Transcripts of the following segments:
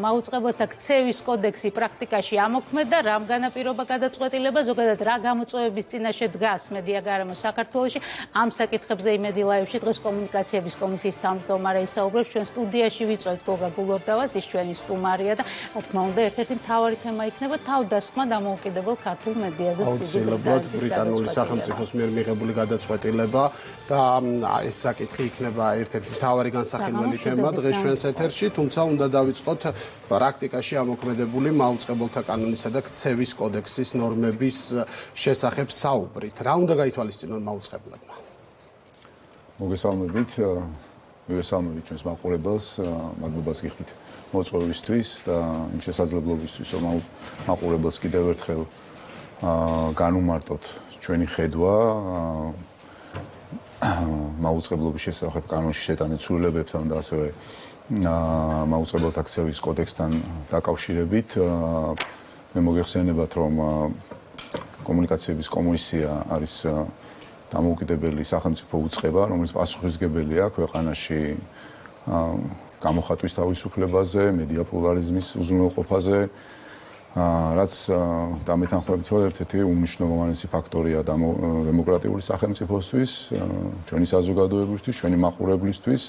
მაუწყებლთა ქცევის კოდექსი პრაქტიკაში ამოქმედა, რამ განაპირობა გადაწყვეტილება, ზოგადად რა გამოწვევების წინაშე დგას მედია-გარემო საქართველოში. ამ საკითხებზე იმედი ლაივში დღეს კომუნიკაციების კომისიის თავმჯდომარე ისაუბრებს. ჩვენ სტუდიაში ვიწვევთ გოგა გულორდავას, ის ჩვენი სტუმარია და რა თქმა უნდა, ერთ-ერთი მთავარი თემა იქნება თავდასხმა დამოუკიდებელ ქართულ მედიაზე. აუცილებლად ბრიტანული სახელმწიფოს მიერ მიღებული გადაწყვეტილება და ეს საკითხი იქნება ერთ-ერთი მთავარი განსახილველი თემა დღეს ჩვენს ეთერში, თუმცა უნდა დავიწყოთ პრაქტიკაში ამოქმედებული მაუწყებელთა კანონისა და ქცევის კოდექსის ნორმების შესახებ საუბრით. რა უნდა გაითვალისწინონ მაუწყებლებმა? მოგესალმებით, მივესალმებით ჩვენს მაყურებელს, მადლობას გიხდით მოწვევისთვის და იმ შესაძლებლობისთვის, რომ მაყურებელს კიდევ ერთხელ განუმარტოთ ჩვენი ხედვა მაუწყებლობის შესახებ კანონში შეტანილ ცვლილებებთან და ასევე მაუწყებელთა ქცევის კოდექსთან დაკავშირებით. მე მოგეხსენებათ, რომ კომუნიკაციების კომისია არის დამოუკიდებელი სახელმწიფო უწყება, რომელიც პასუხისმგებელია ქვეყანაში გამოხატვის თავისუფლებაზე, მედია პლურალიზმის უზრუნველყოფაზე, რაც დამეთანხმებით, რომ ერთ-ერთი უმნიშვნელოვანესი ფაქტორია დემოკრატიული სახელმწიფოსთვის, ჩვენი საზოგადოებისთვის, ჩვენი მაყურებლისთვის.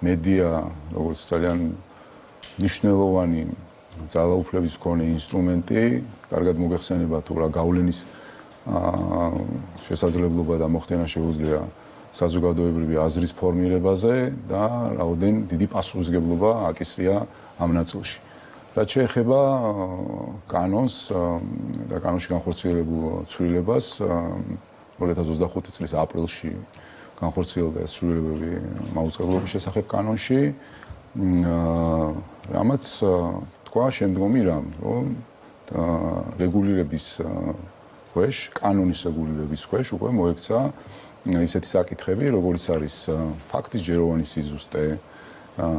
მედია, როგორც ძალიან მნიშვნელოვანი ძალაუფლების მქონე ინსტრუმენტი, კარგად მოგეხსენება თუ რა გავლენის შესაძლებლობა და მოხდენა შეუძლია საზოგადოებრივი აზრის ფორმირებაზე და რაოდენ დიდი პასუხისმგებლობა აკისრია ამ ნაწილში. რაც შეეხება კანონს და კანონში განხორციელებულ ცვლილებას 2025 წლის აპრილში განხორციელდა ცვლილებები მაუწყებლობის შესახებ კანონში, რამაც თქვა შემდგომი რამ, რომ რეგულირების ქვეშ, კანონის რეგულირების ქვეშ უკვე მოექცა ისეთი საკითხები, როგორიც არის ფაქტის ჯეროვანი სიზუსტე,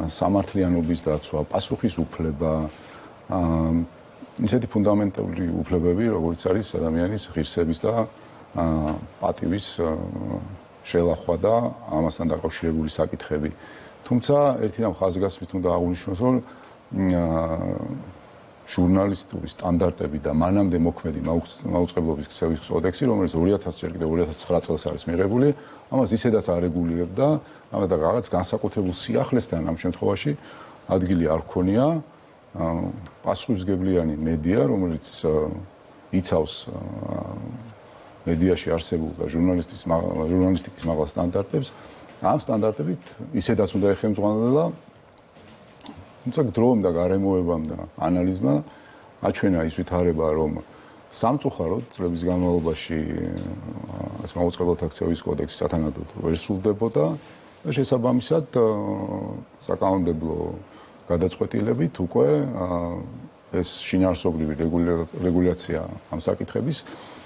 სამართლიანობის დაცვა, პასუხისუფლება, ისეთი ფუნდამენტური უფლებები, როგორც არის ადამიანის ღირსების და პატივის შელახვა და ამასთან დაკავშირებული საკითხები. თუმცა ერთი რამ ხაზგასმით უნდა აღვნიშნოთ, რომ ჟურნალისტური სტანდარტები და მანამდე მოქმედი მაუწყებლობის ქცევის კოდექსი, რომელიც 2000 ჯერ კიდევ 2009 წელს არის მიღებული, ამას ისედაც არეგულირებდა, ამას და რაღაც განსაკუთრებულ სიახლესთან ამ შემთხვევაში ადგილი არ ჰქონია პასუხისმგებლიანი მედია, რომელიც იცავს მედიაში არსებულ და ჟურნალისტიკის მაღალ სტანდარტებს, ამ სტანდარტებით ისედაც უნდა ეხელმძღვანელა, თუმცა დროამ და გარემოებამ და ანალიზმა აჩვენა ის ვითარება, რომ სამწუხაროდ წლების განმავლობაში ეს მაუწყებელთა ქცევის კოდექსი სათანადოდ ვერ სრულდებოდა და შესაბამისად საკანონმდებლო გადაწყვეტილებით უკვე ეს შინაარსობრივი რეგულაცია ამ საკითხების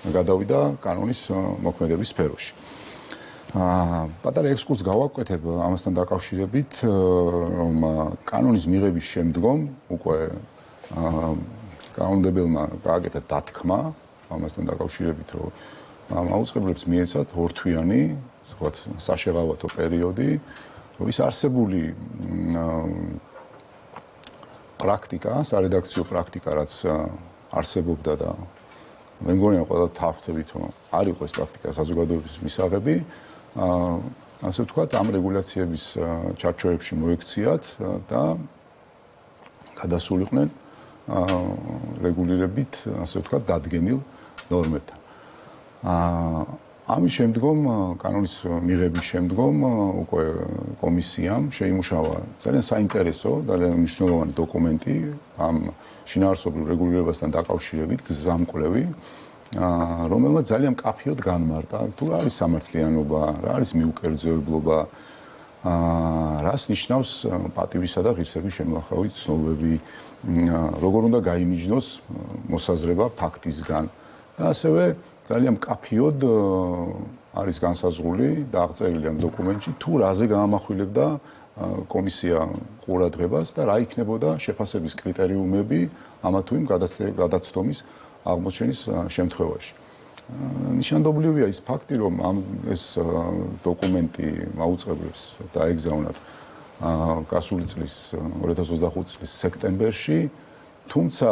გადავიდა კანონის მოქმედების სფეროში. პატარა ექსკურსს გავაკეთებ ამასთან დაკავშირებით, რომ კანონის მიღების შემდგომ უკვე კანონმდებელმა გააკეთა დათქმა ამასთან დაკავშირებით, რომ მაუწყებლებს მიეცათ ორთვიანი, ვთქვათ, საშეღავათო პერიოდი, რომ ის არსებული პრაქტიკა, სარედაქციო პრაქტიკა, რაც არსებობდა და მე მგონია ყველა თავხდებით, რომ არ იყო ეს პრაქტიკა საზოგადოების მისაღები, ასე ვთქვათ, ამ რეგულაციების ჩარჩოებში მოექციათ და გადასულიყვნენ რეგულირებით, ასე ვთქვათ, დადგენილ ნორმებთან. ამის შემდგომ, კანონის მიღების შემდგომ უკვე კომისიამ შეიმუშავა ძალიან საინტერესო და მნიშვნელოვანი დოკუმენტი ამ შინაარსობრივ რეგულირებასთან დაკავშირებით, გზამკვლევი, რომელმაც ძალიან მკაფიოდ განმარტა, თუ რა არის სამართლიანობა, რა არის მიუკერძოებლობა, რას ნიშნავს პატივისა და ღირსების შემლახავი ცნობები, როგორ უნდა გაიმიჯნოს მოსაზრება ფაქტისგან და ასევე ძალიან მკაფიოდ არის განსაზღვრული და აღწერილი ამ დოკუმენტში, თუ რაზე გაამახვილებდა კომისია ყურადღებას და რა იქნებოდა შეფასების კრიტერიუმები ამა თუ იმ გადაცდომის აღმოჩენის შემთხვევაში. ნიშანდობლივია ის ფაქტი, რომ ეს დოკუმენტი მაუწყებლებს დაეგზავნათ გასული წლის 2025 წლის სექტემბერში, თუმცა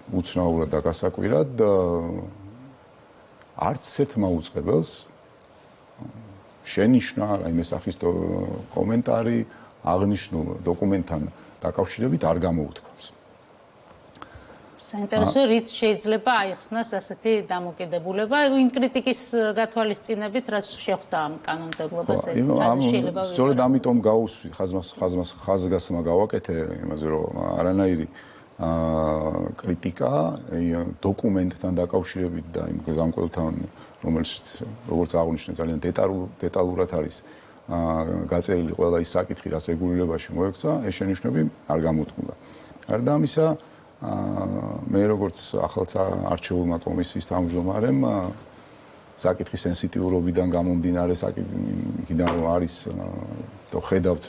უცნაურად და გასაკვირად არც ერთმა უწყებელს შენიშნა რაიმე სახის კომენტარი აღნიშნულ დოკუმენტთან დაკავშირებით არ გამოუთქვამს. საინტერესო რით შეიძლება აიხსნას ასეთი დამოკიდებულება იმ კრიტიკის გათვალისწინებით, რაც შეხვდა ამ კანონმდებლობას, შეიძლება სწორედ ამიტომ გაუსვი ხაზგასმა გავაკეთე იმაზე, რომ არანაირი კრიტიკა დოკუმენტთან დაკავშირებით და იმ გამკვლელთან, რომელიც როგორც აღნიშნე ძალიან დეტალურად არის გაწერილი ყველა ის საკითხი, რაც რეგულირებაში მოექცა, ეს შენიშვნები არ გამოთქმულა. გარდა ამისა, მე როგორც ახალ არჩეულმა კომისიის თავმჯდომარემ საკითხის სენსიტიურობიდან გამომდინარე, იქიდან რომ არის თუ ხედავთ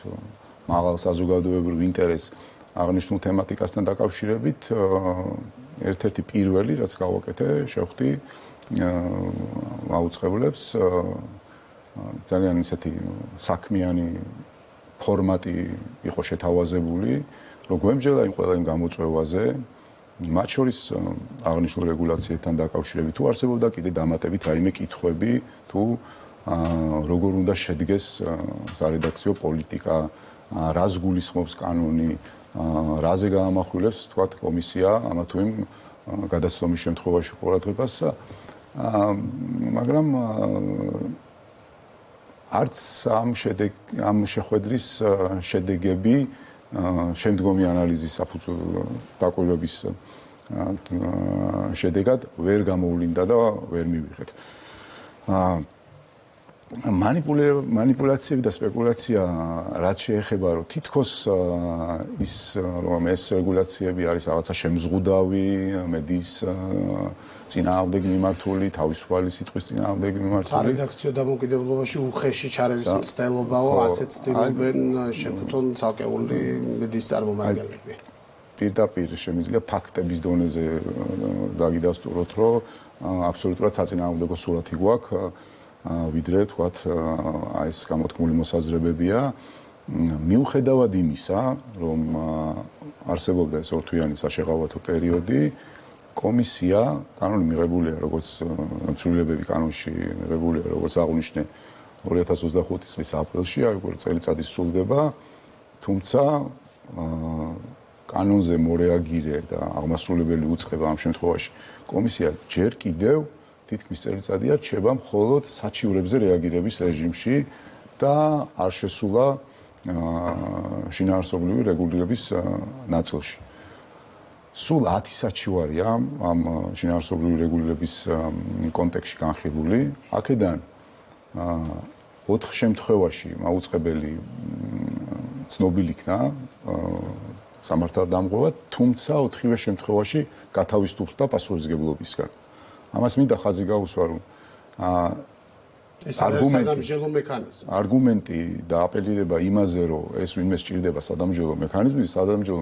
მაღალ საზოგადოებრივ ინტერესს აღნიშნულ თემატიკასთან დაკავშირებით, ერთ-ერთი პირველი, რაც გავაკეთე, შევხვდი აუწყებლებს ძალიან ისეთი საქმიანი ფორმატი იყო შეთავაზებული, რომ გვემჯერა იმ ყველა იმ გამოწვევაზე, მათ შორის აღნიშნულ რეგულაციებთან დაკავშირებით თუ არსებობდა კიდე დამატებით რაიმე კითხვები, თუ როგორ უნდა შედგეს სარედაქციო პოლიტიკა, რას გულისხმობს კანონი, რაზე გაამახვილებს თქვათ კომისია ამა თუ იმ გადაცდომის შემთხვევაში ყურადღებას, მაგრამ არც ამ შეხვედრის შედეგები შემდგომი ანალიზის დაკვირვების შედეგად ვერ გამოვლინდა და ვერ მივიღეთ. манипуляციები და სპეკულაცია რაც შეეხება რომ თითქოს ის რომ ეს რეგულაციები არის რაღაცა შემზღუდავი მედიის წინააღმდეგ მიმართული, თავისუფალი სიტყვის წინააღმდეგ მიმართული. სარედაქციო დამოკიდებულობაში უხეში ჩარევის მცდელობაო, ასეთ ცდილობენ შეფუთონ ცალკეული მედიის წარმომადგენლები. პირდაპირ შემიძლია ფაქტების დონეზე დაგიდასტუროთ, რომ აბსოლუტურად საწინააღმდეგო სურათი გვაქვს, ვიდრე თქვათ ეს გამოთქმული მოსაზრებებია. მიუხედავად იმისა, რომ არსებობდა ეს ორთვიანი საშეღავათო პერიოდი, კომისია კანონი მიღებულია, როგორც ცვლილებები კანონში მიღებულია, როგორც აღნიშნე 2025 წლის აპრილში, როგორ წელიწადი სრულდება, თუმცა კანონზე მორეაგირე და აღმასრულებელი უწყება ამ შემთხვევაში კომისია ჯერ კიდევ თითქმის წელიწადია რჩება მხოლოდ საჩივრებზე რეაგირების რეჟიმში და არ შესულა შინაარსობრივი რეგულირების ნაწილში. სულ 10 საჩივარია ამ შინაარსობრივი რეგულირების კონტექსტში განხილული. აქედან 4 შემთხვევაში მაუწყებელი ცნობილი იქნა სამართალდამღვრად, თუმცა 4-ვე შემთხვევაში გათავისუფლდა პასუხისმგებლობისგან. ამას მინდა ხაზი გაუსვა, რომ ეს არის სადამსჯელო მექანიზმი. არგუმენტი და აპელირება იმაზე, რომ ეს ვინმე სჭირდება სადამსჯელო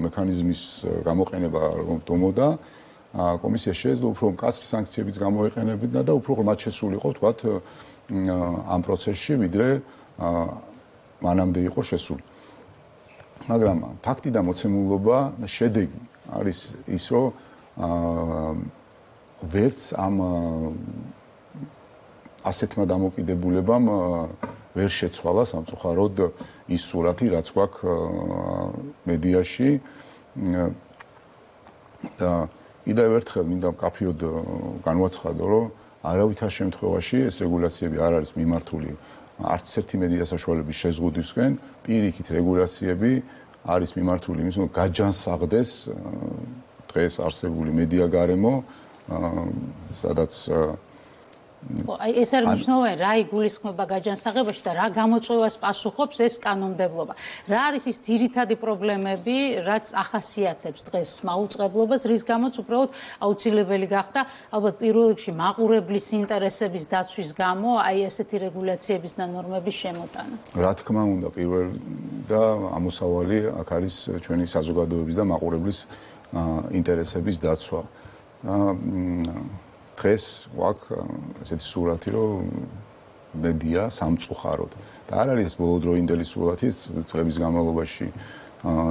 მექანიზმის გამოყენება რომ დომოდა, კომისია შეეძლო უფრო მკაცრი სანქციებიც გამოეყენებინა და უფრო მათ შესულიყო, თქვათ, ამ პროცესში, ვიდრე მანამდე იყო შესული. მაგრამ ფაქტი და მოცემულობა და შედეგი არის ის, რომ ვერც ამ ასეთმა დამოკიდებულებამ ვერ შეცვალა სამწუხაროდ ის სურათი, რაც გვაქვს მედიაში და კიდევ ერთხელ მინდა მკაფიოდ განვაცხადო, რომ არავითარ შემთხვევაში ეს რეგულაციები არ არის მიმართული არც ერთი მედია საშუალების შეზღუდვისკენ, პირიქით რეგულაციები არის მიმართული იმის, რომ გაჯანსაღდეს დღეს არსებული მედია გარემო, სადაც აი ეს არის მნიშვნელოვანი, რა იგულისხმება გაჯანსაღებაში და რა გამოწვევას პასუხობს ეს კანონმდებლობა. რა არის ის ძირითადი პრობლემები, რაც ახასიათებს დღეს მაუწყებლობას, რის გამოც უბრალოდ აუცილებელი გახდა ალბათ პირველ რიგში მაყურებლის ინტერესების დაცვის გამო აი ესეთი რეგულაციების და ნორმების შემოტანა. რა თქმა უნდა, პირველ და ამოსავალი აქ არის ჩვენი საზოგადოების და მაყურებლის ინტერესების დაცვა. დღეს გვაქვს ესეთი სურათი, რომ მედია სამწუხაროდ. და არ არის ბოლოდროინდელი სულათი წლების განმავლობაში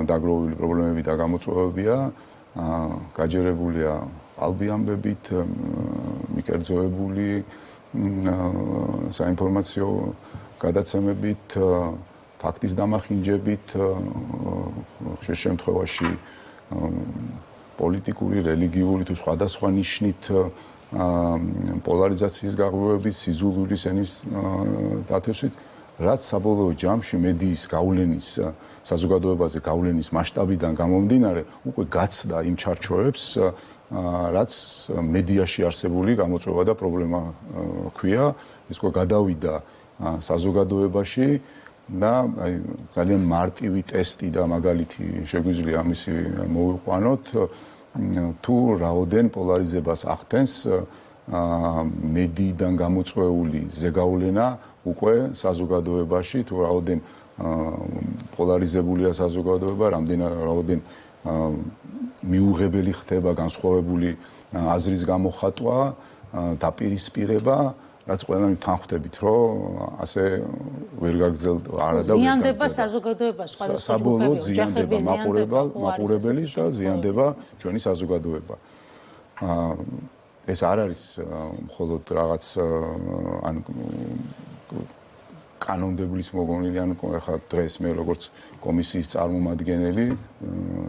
დაგროვილი პრობლემები და გამოწვევებია, გაჯერებულია ალბი ამბებით, მიკერძოებული საინფორმაციო გადაცემებით, ფაქტის დამახინჯებით, ხშირ შემთხვევაში პოლიტიკური, რელიგიური თუ სხვადასხვა ნიშნით პოლარიზაციის გაღვივების, სიძულვილის ენის დათესვით, რაც საბოლოო ჯამში მედიის გავლენის, საზოგადოებაზე გავლენის მასშტაბიდან გამომდინარე, უკვე გაცდა იმ ჩარჩოებს, რაც მედიაში არსებული გამოწვევა და პრობლემა ჰქვია, ის უკვე გადავიდა საზოგადოებაში და ძალიან მარტივი ტესტი და მაგალითი შეგვიძლია ამისი მოვიყვანოთ, თუ რაოდენ პოლარიზებას ახდენს მედიიდან გამოწვეული ზეგავლენა უკვე საზოგადოებაში, თუ რაოდენ პოლარიზებულია საზოგადოება, რაოდენ მიუღებელი ხდება განსხვავებული აზრის გამოხატვა, დაპირისპირება, რაც ყველანი თანხმდებით, რომ ასე ვერ გაგრძელდება, არა და ვერ ზიანდება საზოგადოება სხვადასხვა საბოლოოდ ზიანდება მაყურებელი და ზიანდება ჩვენი საზოგადოება. ეს არ არის მხოლოდ რაღაც ან კანონმდებლის მოგონილი, ან ახლა დღეს მე როგორც კომისიის წარმომადგენელი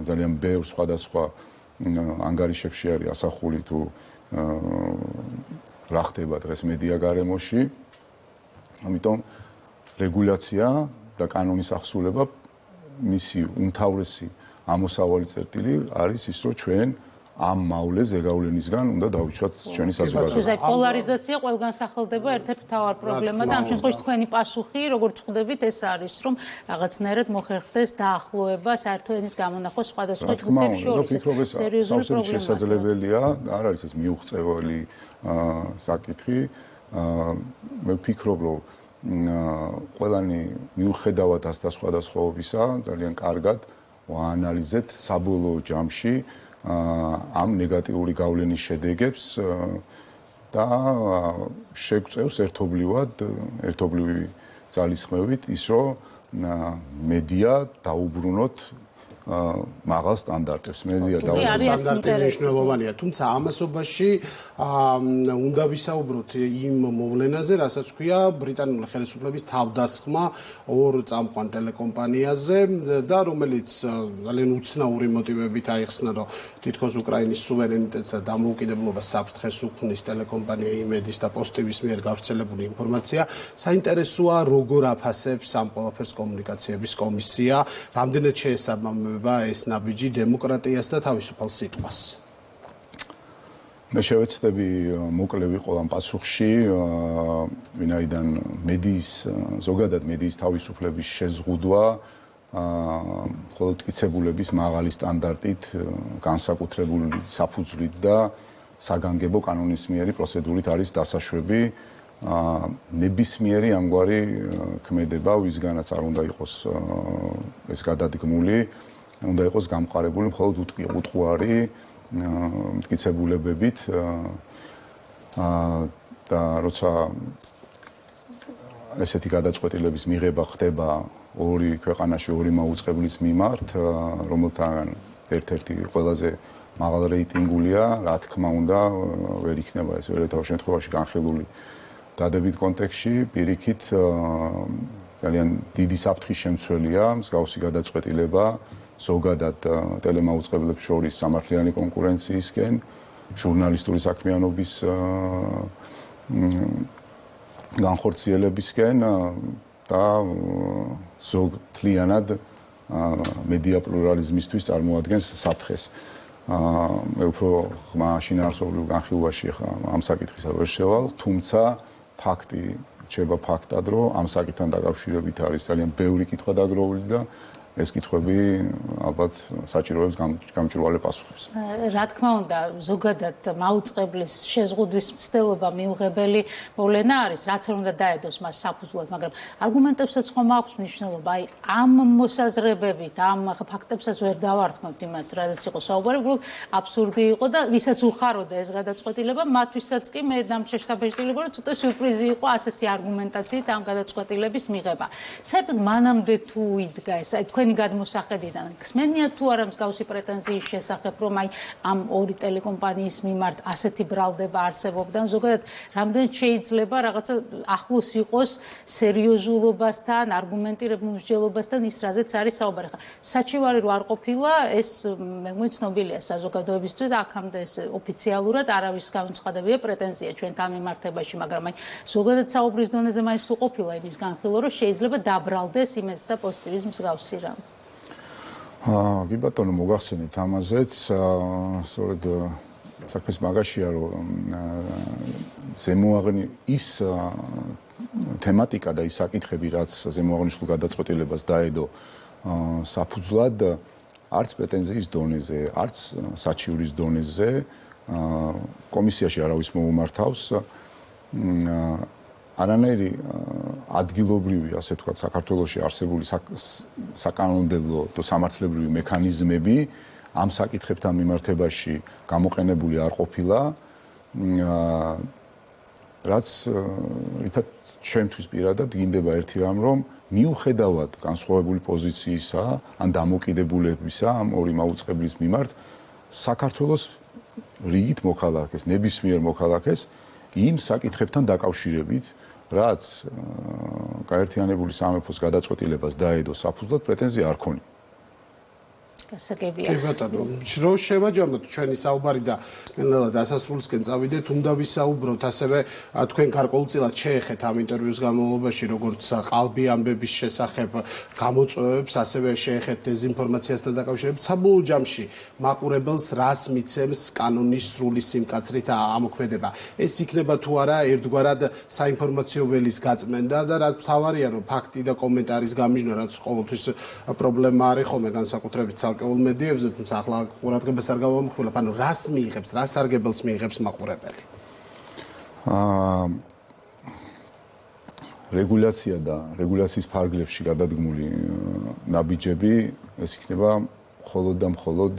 ძალიან ბევრ სხვადასხვა ანგარიშებში არის ასახული თუ რა ხდება დღეს მედია გარემოში. ამიტომ რეგულაცია და კანონის ახსულება მისი უმთავრესი ამოსავალი წერტილი არის ის, რომ ჩვენ ამ მავლეს ზეგავლენისგან უნდა დავუჩვათ ჩვენი საზოგადოება. პოლარიზაცია ყველგან სახელდება ერთ-ერთი მთავარ პრობლემა და ამ შემთხვევაში თქვენი პასუხი, როგორც ხვდებით, ეს არის, რომ რაღაცნაირად მოხერხდეს დაახლოება საერთო ენის გამონახვა სხვადასხვა ჯგუფებს შორის. სერიოზული პრობლემაა. შესაძლებელია, არ არის ეს მიუღწეველი საკითხი. მე ვფიქრობ, რომ ყველანი მიუხედავად ასთა სხვადასხვაობისა, ძალიან კარგად ვაანალიზებთ საბოლოო ჯამში ამ ნეგატიური გავლენის შედეგებს და შეგვწევს ერთობლივი ძალისხმევით ის, რომ მედია დაუბრუნოთ მაღალ სტანდარტებს. მედია დაუბრუნოთ სტანდარტი მნიშვნელოვანია, თუმცა ამასობაში უნდა ვისაუბროთ იმ მოვლენაზე, რასაც ქვია ბრიტანული ხელისუფლების თავდასხმა ორ წამყვან ტელეკომპანიაზე და რომელიც ძალიან უცნაური მოტივებით აიხსნა, რომ თითქოს უკრაინის სუვერენიტეტს და დამოუკიდებლობას საფრთხეს უქმნის ტელეკომპანია იმედის და პოსტივის მიერ გავრცელებული ინფორმაცია. საინტერესოა, როგორ აფასებს ამ ყველაფერს კომუნიკაციების კომისია, რამდენად შეესაბამება ეს ნაბიჯი დემოკრატიას და თავისუფალ სიტყვას. მე შევეცდები მოკლე ვიყო ამ პასუხში, ვინაიდან ზოგადად მედიის თავისუფლების შეზღუდვა მხოლოდ მტკიცებულების მაღალი სტანდარტით, განსაკუთრებული საფუძვლით და საგანგებო კანონისმიერი პროცედურით არის დასაშვები. ნებისმიერი ამგვარი ქმედება, ვისგანაც არ უნდა იყოს ეს გადადგმული, უნდა იყოს გამყარებული მხოლოდ უტყუარი მტკიცებულებებით და როცა ესეთი გადაწყვეტილების მიღება ხდება ორი ქვეყანაში ორი მაუწყებლის მიმართ, რომელთაგან ერთ-ერთი ყველაზე მაღალ რეიტინგულია, რა თქმა უნდა, ვერ იქნება ეს ვერეთაო შემთხვევაში განხილული დადებით კონტექსტში, პირიქით ძალიან დიდი საფრთხის შემცველია მსგავსი გადაწყვეტილება ზოგადად ტელემაუწყებლებს შორის სამართლიანი კონკურენციისკენ, ჟურნალისტური საქმიანობის განხორციელებისკენ და ზოგთლიანად მედია პლურალიზმისთვის წარმოადგენს საფრთხეს. მე უფრო ხმა შინაარსობრივ განხილვაში ხა ამ საკითხისა ვერ შევალ, თუმცა ფაქტი რჩება ფაქტად, რომ ამ საკითხთან დაკავშირებით არის ძალიან ბევრი კითხვა დაგროვილი და ეს კითხვები ალბათ საჭიროებს გამჭვირვალე პასუხებს. რა თქმა უნდა, ზოგადად მაუწყებლის შეზღუდვის მცდელობა მიუღებელი მოვლენა არის, რაც არ უნდა დაედოს მას საფუძვლად, მაგრამ არგუმენტებსაც ხომ აქვს მნიშვნელობა. აი, ამ მოსაზრებებით, ამ ფაქტებსაც ვერ დავარქმევთ იმათ, რადგან იყო საუბარი, უბრალოდ აბსურდი იყო და ვისაც უხაროდა ეს გადაწყვეტილება, მათთვისაც კი მე დამშეშტაბეჭდილება, რომ ცოტა სიურპრიზი იყო ასეთი არგუმენტაციით ამ გადაწყვეტილების მიღება. საერთოდ მანამდე თუ იდგა ეს, აი თქვენი გადმოსახედიდან გსმენია თუ არა მსგავსი პრეტენზიის შესახებ, რომ აი ამ ორი ტელეკომპანიის მიმართ ასეთი ბრალდება არსებობდა, ზოგადად რამდენად შეიძლება რაღაცა ახლოს იყოს სერიოზულობასთან, არგუმენტირებულ მსჯელობასთან ის, რაზეც არის საუბარი. ხა საჩივარი რო არ ყოფილა, ეს მე მგონი ცნობილია საზოგადოებისთვის და აქამდე ეს ოფიციალურად არავის განუცხადებია პრეტენზია ჩვენთან მიმართებაში, მაგრამ აი ზოგადად საუბრის დონეზე მაინც თუ ყოფილა იმის განხილვა, რომ შეიძლება დაბრალდეს იმეც და პოზიტივის მსგავსი რამ. კი ბატონო, მოგახსენეთ ამაზეც, სწორედ საქმის მაგაშია, რომ ზემოაღნი ის თემატიკა და ის საკითხები, რაც ზემოაღნიშნულ გადაწყვეტილებას დაედო საფუძვლად, არც პრეტენზიის დონეზე, არც საჩივრის დონეზე კომისიაში არავის მოუმართავს. არანაირი ადგილობრივი, ასე ვთქვათ, საქართველოში არსებული საკანონმდებლო და სამართლებრივი მექანიზმები ამ საკითხებთან მიმართებაში გამოყენებული არ ყოფილა, რაც რითაც ჩვენთვის პირადად გინდება ერთი რამ, რომ მიუხედავად განსხვავებული პოზიციისა ან დამოკიდებულებისა ამ ორი მაუწყებლის მიმართ, საქართველოს რიგით მოქალაქეს, ნებისმიერ მოქალაქეს იმ საკითხებთან დაკავშირებით, რაც გაერთიანებული სამეფოს გადაწყვეტილებას დაედო საფუძვლად, პრეტენზია არ ქონია. გასაგებია. კი ბატონო, რო შევაჯამოთ ჩვენი საუბარი და ნელა დასასრულისკენ წავიდეთ, უნდა ვისაუბროთ ასევე თქვენ გარკვეულწილად შეეხეთ ამ ინტერვიუს განმავლობაში, როგორც ყალბი ამბების შესახებ გამოწვევებს, ასევე შეეხეთ დეზინფორმაციასთან დაკავშირებით. საბოლოო ჯამში მაყურებელს რას მიცემს კანონის სრული სიმკაცრით ამოქმედება. ეს იქნება თუ არა ერთგვარად საინფორმაციო ველის გაწმენდა და რაც თავარია, რომ ფაქტი და კომენტარის გამიჯნა, რაც ყოველთვის პრობლემა არის ხოლმე განსაკუთრებით კეულ მედიებზე, თუმცა ახლა ყურადღებას არ გავამახვილებ, ანუ რას მიიღებს, რა სარგებელს მიიღებს მაყურებელი? რეგულაცია და რეგულაციის ფარგლებში გადადგმული ნაბიჯები, ეს იქნება მხოლოდ და მხოლოდ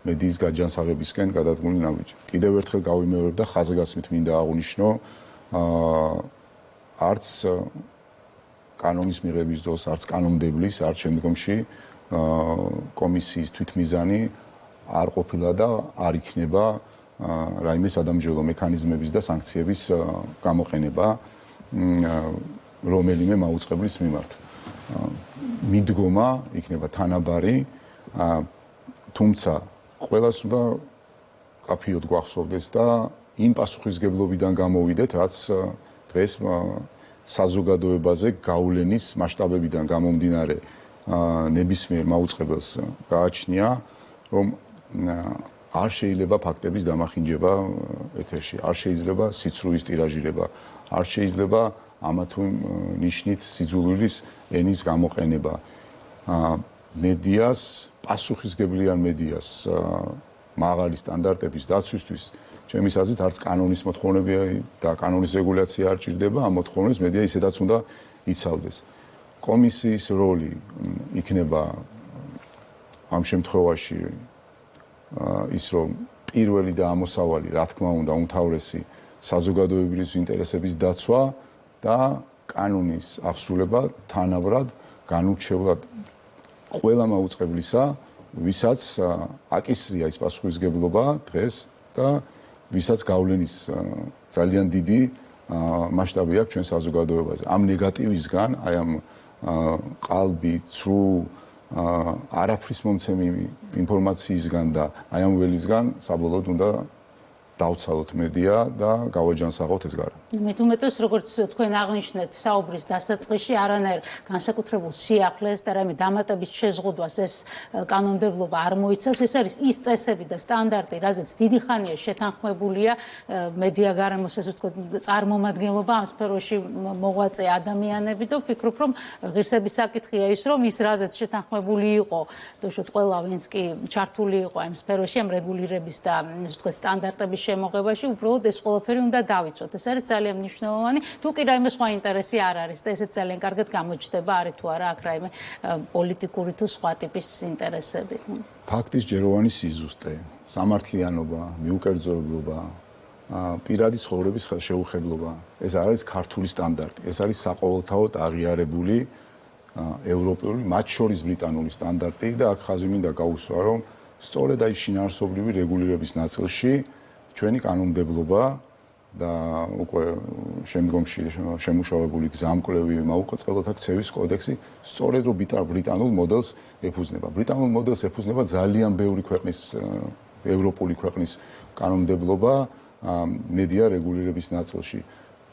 მედიის გაჯანსაღებისკენ გადადგმული ნაბიჯები. კიდევ ერთხელ გავიმეორებ და ხაზგასმით მინდა აღვნიშნო, არც კანონის მიღების დროს, არც კანონმდებლის, არც შემდგომში კომისიის თვითმიზანი არ ყოფილა და არ იქნება რაიმე სადამჯელო მექანიზმების და სანქციების გამოყენება რომელიმე მაუწყებლის მიმართ. მიდგომა იქნება თანაბარი, თუმცა ყველას უნდა კაფიოდ გვახსოვდეს და იმ პასუხისგებლობიდან გამოვიდეთ, რაც დღეს საზოგადოებაზე გავლენის მასშტაბებიდან გამომდინარე ნებისმიერ მაუწყებელს გააჩნია, რომ არ შეიძლება ფაქტების დამახინჯება ეთერში, არ შეიძლება სიცრუის ტირაჟირება, არ შეიძლება ამა თუ იმ ნიშნით სიძულვილის ენის გამოყენება. მედიას, პასუხისგებლიან მედიას მაღალი სტანდარტების დაცვისთვის, ჩემის აზრით, არც კანონის მოთხოვნები და კანონის რეგულაცია არ ჭირდება, ამ მოთხოვნებს მედია ისედაც უნდა იცავდეს. კომისიის როლი იქნება ამ შემთხვევაში ის, რომ პირველი და ამოსავალი, რა თქმა უნდა, უმთავრესი საზოგადოებრივი ინტერესების დაცვა და კანონის აღსრულება თანაბრად განურჩევლად ყველა მაუწყებლისა, ვისაც აკისრია ის პასუხისგებლობა დღეს და ვისაც გავლენის ძალიან დიდი მასშტაბი აქვს ჩვენ საზოგადოებაზე. ამ ნეგატივისგან, აი ამ ყალბი, ცრუ, არაფრის მომცემი ინფორმაციისგან და აი ამ ველისგან საბოლოოდ უნდა დავცალოთ მედია და გავაჯანსაღოთ ეს გარე. მით უმეტეს, როგორც თქვენ აღნიშნეთ, საუბრის დასაწყისში არანაირ განსაკუთრებულ სიახლეს და რამე დამატებით შეზღუდვას ეს კანონმდებლობა არ მოიცავს. ეს არის ის წესები და სტანდარტი, რაზეც დიდი ხანია შეთანხმებულია მედია გარემოს, ასე ვთქვათ, წარმომადგენლობა ამ სფეროში მოღვაწე ადამიანები და ვფიქრობ, რომ ღირსების საკითხია ის, რომ ის რაზეც შეთანხმებული იყო, თუშოთ ყველა ვინც კი ჩართული იყო ამ სფეროში, ამ რეგულირების და ასე ვთქვათ, სტანდარტების შემოღებაში, უბრალოდ ეს ყველაფერი უნდა დავიცვათ. ეს არის ძალიან მნიშვნელოვანი. თუ კი რაიმე სხვა ინტერესი არ არის და ესეც ძალიან კარგად გამოჩნდება, არის თუ არა აქ რაიმე პოლიტიკური თუ სხვა ტიპის ინტერესები. ფაქტის ჯეროვანი სიზუსტე, სამართლიანობა, მიუკერძოებლობა, პირადი ცხოვრების შეუხებლობა, ეს არის ქართული სტანდარტი. ეს არის საყოველთაოდ აღიარებული ევროპული, მათ შორის ბრიტანული სტანდარტი და აქ ხაზი მინდა გაუსვა, რომ სწორედ აი შინაარსობრივი რეგულირების ნაწილში ჩვენი კანონმდებლობა და უკვე შემდგომში შემუშავებული გზამკვლევი მაუწყებლად ქცევის კოდექსი სწორედ რომ ბრიტანულ მოდელს ეფუძნება. ბრიტანულ მოდელს ეფუძნება ძალიან ბევრი ქვეყნის ევროპული ქვეყნის კანონმდებლობა მედია რეგულირების ნაწილში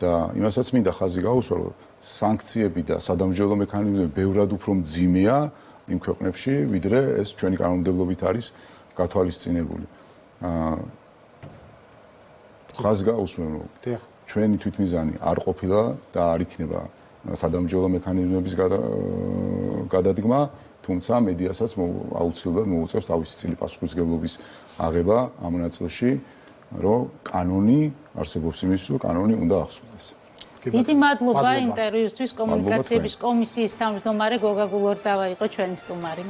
და იმასაც მინდა ხაზი გაუსვა, რომ სანქციები და სადამსჯელო მექანიზმები ბევრად უფრო მძიმეა იმ ქვეყნებში, ვიდრე ეს ჩვენი კანონმდებლობით არის გათვალისწინებული. ხაზ გაუსვენ, რომ ჩვენი თვითმიზანი არ ყოფილა და არ იქნება სადამსჯელო მექანიზმების გადადგმა, თუმცა მედიასაც აუცილებლად მოუწევს თავისი წილი პასუხისმგებლობის აღება ამ ნაწილში, რომ კანონი არსებობს იმის, რომ კანონი უნდა ახსოვდეს. დიდი მადლობა ინტერვიუსთვის კომუნიკაციების კომისიის თავმჯდომარე გოგა გულორდავა იყო ჩვენი სტუმარი.